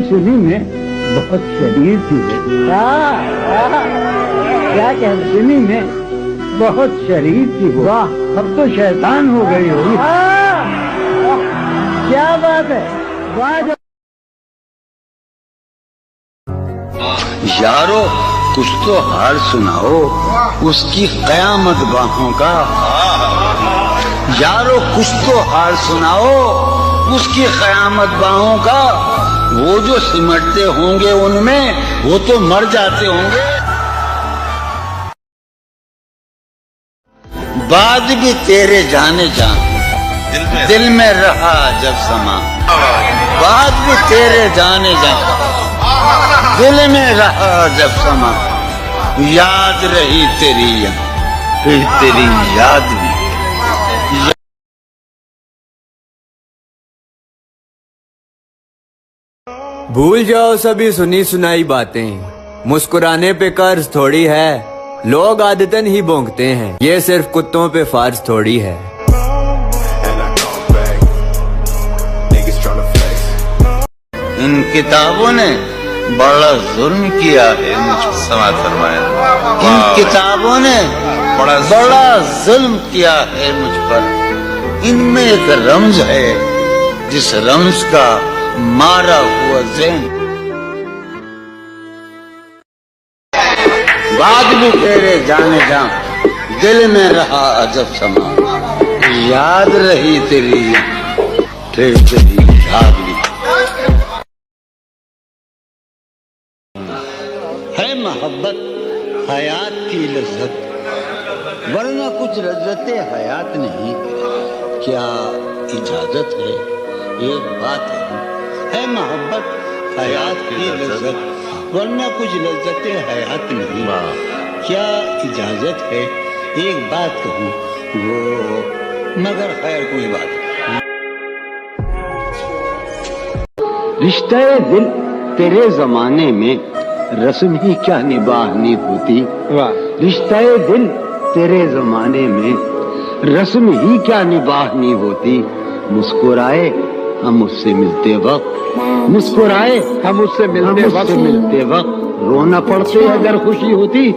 سنی میں بہت شریر تھی وہ، کیا کہ سنی میں بہت شریر تھی وہ، اب تو شیطان ہو گئی ہوگی۔ کیا بات ہے، واہ! یارو کچھ تو حال سناؤ اس کی قیامت باہوں کا، یارو کچھ تو حال سناؤ اس کی قیامت باہوں کا، وہ جو سمٹتے ہوں گے ان میں وہ تو مر جاتے ہوں گے۔ بعد بھی تیرے جانے جان دل میں رہا جب سما، بعد بھی تیرے جانے جان دل میں رہا جب سما، یاد رہی تیری پھر تیری یاد بھی۔ بھول جاؤ سبھی سنی سنائی باتیں، مسکرانے پہ قرض تھوڑی ہے، لوگ عادتاً ہی بونکتے ہیں، یہ صرف کتوں پہ فرض تھوڑی ہے۔ ان کتابوں نے بڑا ظلم کیا ہے مجھ پر، سماعت فرمایا، ان کتابوں نے بڑا ظلم کیا ہے مجھ پر، ان میں ایک رمز ہے جس رمز کا مارا ہوا ذہن، بعد بھی تیرے جانے جاں دل میں رہا عجب سما، یاد رہی تیری پھر تیری یاد بھی۔ ہے محبت حیات کی لذت ورنہ کچھ لذت حیات نہیں، کیا اجازت ہے ایک بات ہے محبت حیات کی لذت ورنہ کچھ لذت حیات نہیں، کیا اجازت ہے ایک بات کہوں وہ مگر خیر کوئی بات نہیں۔ رشتہ دل تیرے زمانے میں رسم ہی کیا نباہنی ہوتی، رشتہ دل تیرے زمانے میں رسم ہی کیا نباہنی ہوتی، مسکرائے ہم اس سے ملتے وقت، مسکرائے ہم اس سے ملتے وقت رونا پڑتے اگر خوشی ہوتی،